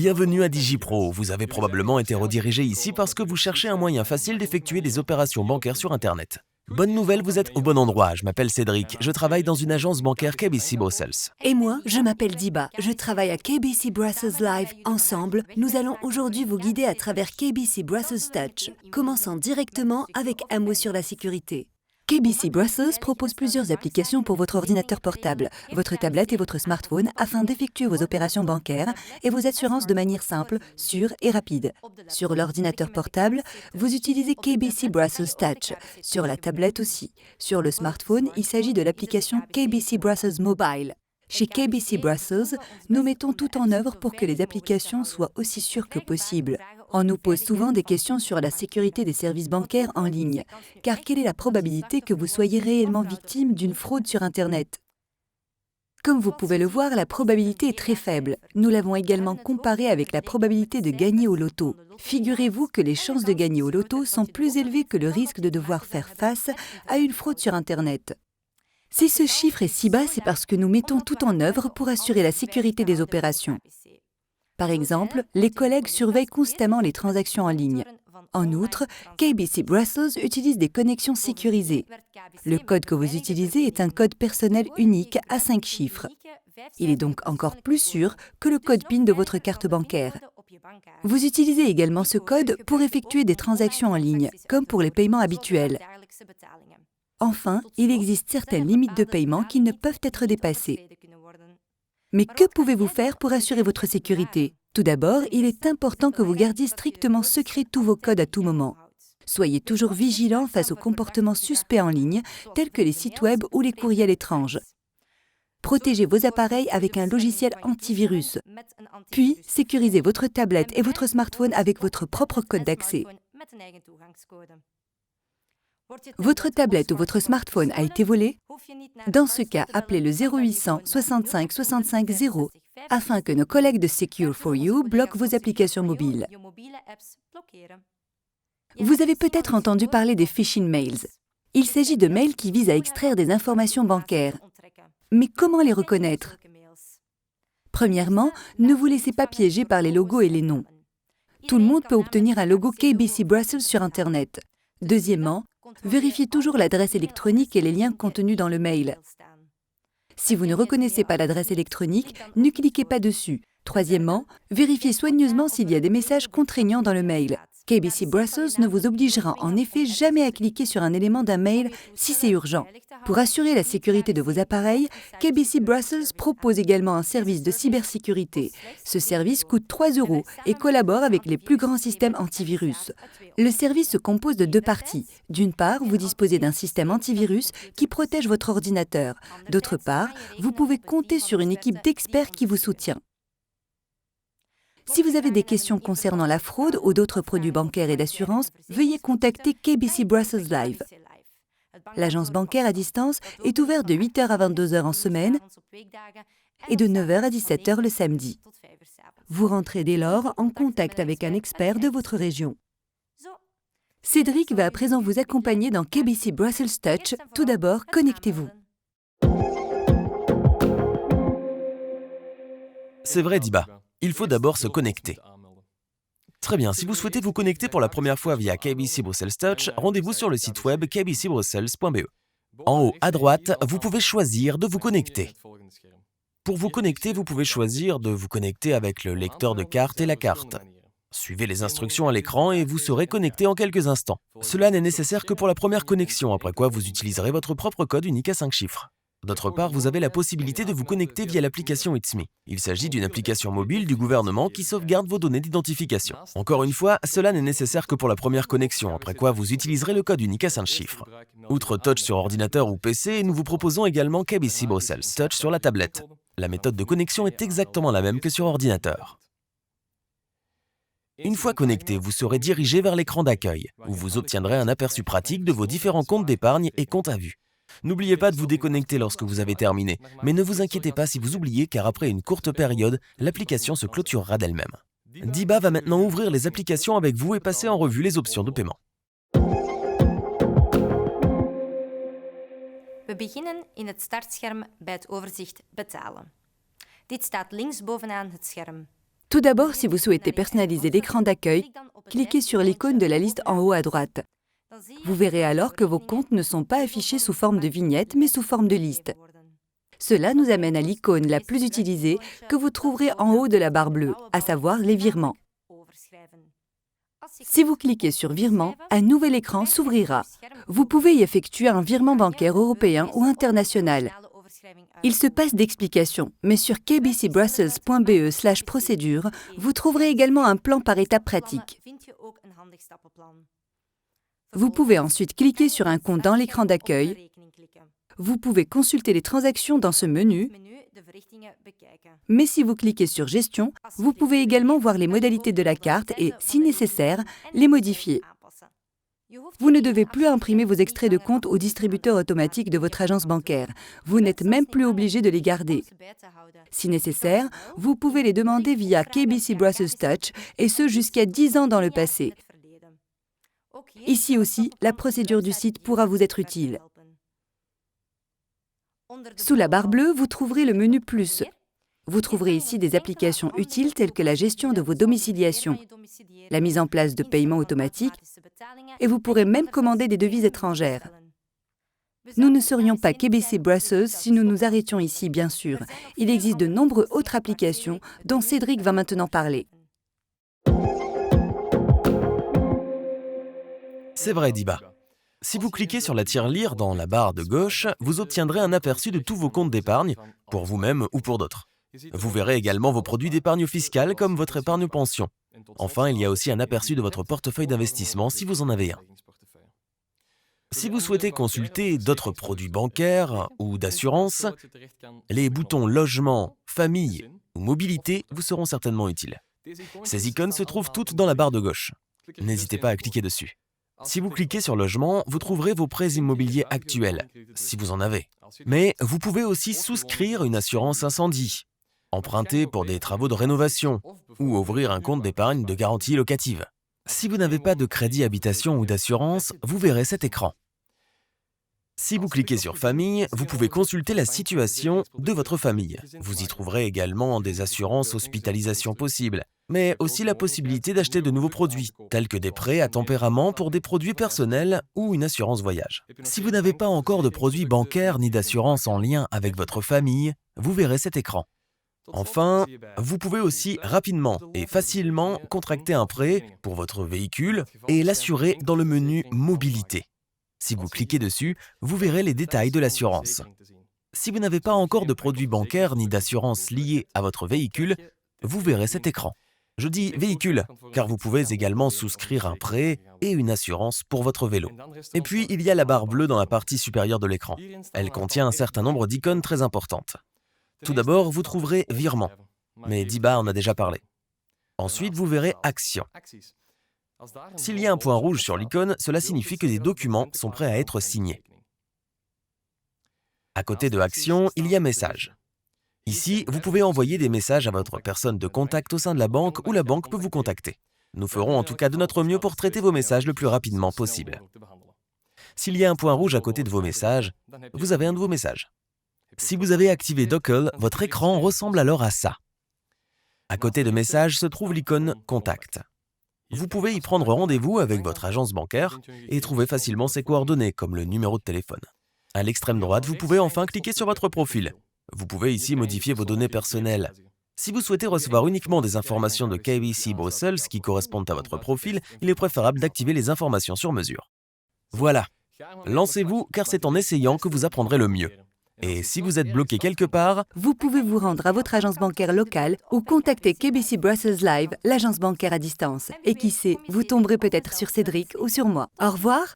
Bienvenue à DigiPro. Vous avez probablement été redirigé ici parce que vous cherchez un moyen facile d'effectuer des opérations bancaires sur Internet. Bonne nouvelle, vous êtes au bon endroit. Je m'appelle Cédric. Je travaille dans une agence bancaire KBC Brussels. Et moi, je m'appelle Diba. Je travaille à KBC Brussels Live. Ensemble, nous allons aujourd'hui vous guider à travers KBC Brussels Touch, commençant directement avec un mot sur la sécurité. KBC Brussels propose plusieurs applications pour votre ordinateur portable, votre tablette et votre smartphone afin d'effectuer vos opérations bancaires et vos assurances de manière simple, sûre et rapide. Sur l'ordinateur portable, vous utilisez KBC Brussels Touch. Sur la tablette aussi. Sur le smartphone, il s'agit de l'application KBC Brussels Mobile. Chez KBC Brussels, nous mettons tout en œuvre pour que les applications soient aussi sûres que possible. On nous pose souvent des questions sur la sécurité des services bancaires en ligne, car quelle est la probabilité que vous soyez réellement victime d'une fraude sur Internet ? Comme vous pouvez le voir, la probabilité est très faible. Nous l'avons également comparée avec la probabilité de gagner au loto. Figurez-vous que les chances de gagner au loto sont plus élevées que le risque de devoir faire face à une fraude sur Internet. Si ce chiffre est si bas, c'est parce que nous mettons tout en œuvre pour assurer la sécurité des opérations. Par exemple, les collègues surveillent constamment les transactions en ligne. En outre, KBC Brussels utilise des connexions sécurisées. Le code que vous utilisez est un code personnel unique à 5 chiffres. Il est donc encore plus sûr que le code PIN de votre carte bancaire. Vous utilisez également ce code pour effectuer des transactions en ligne, comme pour les paiements habituels. Enfin, il existe certaines limites de paiement qui ne peuvent être dépassées. Mais que pouvez-vous faire pour assurer votre sécurité ? Tout d'abord, il est important que vous gardiez strictement secrets tous vos codes à tout moment. Soyez toujours vigilants face aux comportements suspects en ligne, tels que les sites web ou les courriels étranges. Protégez vos appareils avec un logiciel antivirus. Puis, sécurisez votre tablette et votre smartphone avec votre propre code d'accès. Votre tablette ou votre smartphone a été volé? Dans ce cas, appelez le 0800 65 65 0 afin que nos collègues de Secure4You bloquent vos applications mobiles. Vous avez peut-être entendu parler des phishing mails. Il s'agit de mails qui visent à extraire des informations bancaires. Mais comment les reconnaître? Premièrement, ne vous laissez pas piéger par les logos et les noms. Tout le monde peut obtenir un logo KBC Brussels sur Internet. Deuxièmement, vérifiez toujours l'adresse électronique et les liens contenus dans le mail. Si vous ne reconnaissez pas l'adresse électronique, ne cliquez pas dessus. Troisièmement, vérifiez soigneusement s'il y a des messages contraignants dans le mail. KBC Brussels ne vous obligera en effet jamais à cliquer sur un élément d'un mail si c'est urgent. Pour assurer la sécurité de vos appareils, KBC Brussels propose également un service de cybersécurité. Ce service coûte 3 € et collabore avec les plus grands systèmes antivirus. Le service se compose de 2 parties. D'une part, vous disposez d'un système antivirus qui protège votre ordinateur. D'autre part, vous pouvez compter sur une équipe d'experts qui vous soutient. Si vous avez des questions concernant la fraude ou d'autres produits bancaires et d'assurance, veuillez contacter KBC Brussels Live. L'agence bancaire à distance est ouverte de 8h à 22h en semaine et de 9h à 17h le samedi. Vous rentrez dès lors en contact avec un expert de votre région. Cédric va à présent vous accompagner dans KBC Brussels Touch. Tout d'abord, connectez-vous. C'est vrai, Diba. Il faut d'abord se connecter. Très bien, si vous souhaitez vous connecter pour la première fois via KBC Brussels Touch, rendez-vous sur le site web kbcbrussels.be. En haut à droite, vous pouvez choisir de vous connecter. Pour vous connecter, vous pouvez choisir de vous connecter avec le lecteur de carte et la carte. Suivez les instructions à l'écran et vous serez connecté en quelques instants. Cela n'est nécessaire que pour la première connexion, après quoi vous utiliserez votre propre code unique à 5 chiffres. D'autre part, vous avez la possibilité de vous connecter via l'application It's Me. Il s'agit d'une application mobile du gouvernement qui sauvegarde vos données d'identification. Encore une fois, cela n'est nécessaire que pour la première connexion, après quoi vous utiliserez le code unique à 5 chiffres. Outre Touch sur ordinateur ou PC, nous vous proposons également KBC Brussels Touch sur la tablette. La méthode de connexion est exactement la même que sur ordinateur. Une fois connecté, vous serez dirigé vers l'écran d'accueil, où vous obtiendrez un aperçu pratique de vos différents comptes d'épargne et comptes à vue. N'oubliez pas de vous déconnecter lorsque vous avez terminé, mais ne vous inquiétez pas si vous oubliez car après une courte période, l'application se clôturera d'elle-même. Diba va maintenant ouvrir les applications avec vous et passer en revue les options de paiement. We beginnen in het startscherm bij het overzicht betalen. Dit staat linksbovenaan het scherm. Tout d'abord, si vous souhaitez personnaliser l'écran d'accueil, cliquez sur l'icône de la liste en haut à droite. Vous verrez alors que vos comptes ne sont pas affichés sous forme de vignette, mais sous forme de liste. Cela nous amène à l'icône la plus utilisée que vous trouverez en haut de la barre bleue, à savoir les virements. Si vous cliquez sur Virement, un nouvel écran s'ouvrira. Vous pouvez y effectuer un virement bancaire européen ou international. Il se passe d'explications, mais sur kbcbrussels.be/procédure, vous trouverez également un plan par étapes pratiques. Vous pouvez ensuite cliquer sur un compte dans l'écran d'accueil. Vous pouvez consulter les transactions dans ce menu. Mais si vous cliquez sur Gestion, vous pouvez également voir les modalités de la carte et, si nécessaire, les modifier. Vous ne devez plus imprimer vos extraits de compte au distributeur automatique de votre agence bancaire. Vous n'êtes même plus obligé de les garder. Si nécessaire, vous pouvez les demander via KBC Brussels Touch, et ce jusqu'à 10 ans dans le passé. Ici aussi, la procédure du site pourra vous être utile. Sous la barre bleue, vous trouverez le menu Plus. Vous trouverez ici des applications utiles telles que la gestion de vos domiciliations, la mise en place de paiements automatiques, et vous pourrez même commander des devises étrangères. Nous ne serions pas KBC Brussels si nous nous arrêtions ici, bien sûr. Il existe de nombreuses autres applications dont Cédric va maintenant parler. C'est vrai, Diba. Si vous cliquez sur la tirelire dans la barre de gauche, vous obtiendrez un aperçu de tous vos comptes d'épargne, pour vous-même ou pour d'autres. Vous verrez également vos produits d'épargne fiscale comme votre épargne pension. Enfin, il y a aussi un aperçu de votre portefeuille d'investissement si vous en avez un. Si vous souhaitez consulter d'autres produits bancaires ou d'assurance, les boutons Logement, Famille ou Mobilité vous seront certainement utiles. Ces icônes se trouvent toutes dans la barre de gauche. N'hésitez pas à cliquer dessus. Si vous cliquez sur Logement, vous trouverez vos prêts immobiliers actuels, si vous en avez. Mais vous pouvez aussi souscrire une assurance incendie, emprunter pour des travaux de rénovation ou ouvrir un compte d'épargne de garantie locative. Si vous n'avez pas de crédit habitation ou d'assurance, vous verrez cet écran. Si vous cliquez sur Famille, vous pouvez consulter la situation de votre famille. Vous y trouverez également des assurances hospitalisation possibles, mais aussi la possibilité d'acheter de nouveaux produits, tels que des prêts à tempérament pour des produits personnels ou une assurance voyage. Si vous n'avez pas encore de produits bancaires ni d'assurance en lien avec votre famille, vous verrez cet écran. Enfin, vous pouvez aussi rapidement et facilement contracter un prêt pour votre véhicule et l'assurer dans le menu Mobilité. Si vous cliquez dessus, vous verrez les détails de l'assurance. Si vous n'avez pas encore de produits bancaires ni d'assurance liés à votre véhicule, vous verrez cet écran. Je dis véhicule, car vous pouvez également souscrire un prêt et une assurance pour votre vélo. Et puis, il y a la barre bleue dans la partie supérieure de l'écran. Elle contient un certain nombre d'icônes très importantes. Tout d'abord, vous trouverez Virement, mais Diba en a déjà parlé. Ensuite, vous verrez Actions. S'il y a un point rouge sur l'icône, cela signifie que des documents sont prêts à être signés. À côté de Actions, il y a Messages. Ici, vous pouvez envoyer des messages à votre personne de contact au sein de la banque ou la banque peut vous contacter. Nous ferons en tout cas de notre mieux pour traiter vos messages le plus rapidement possible. S'il y a un point rouge à côté de vos messages, vous avez un nouveau message. Si vous avez activé Dockle, votre écran ressemble alors à ça. À côté de Messages se trouve l'icône Contact. Vous pouvez y prendre rendez-vous avec votre agence bancaire et trouver facilement ses coordonnées, comme le numéro de téléphone. À l'extrême droite, vous pouvez enfin cliquer sur votre profil. Vous pouvez ici modifier vos données personnelles. Si vous souhaitez recevoir uniquement des informations de KBC Brussels qui correspondent à votre profil, il est préférable d'activer les informations sur mesure. Voilà, lancez-vous car c'est en essayant que vous apprendrez le mieux. Et si vous êtes bloqué quelque part, vous pouvez vous rendre à votre agence bancaire locale ou contacter KBC Brussels Live, l'agence bancaire à distance. Et qui sait, vous tomberez peut-être sur Cédric ou sur moi. Au revoir.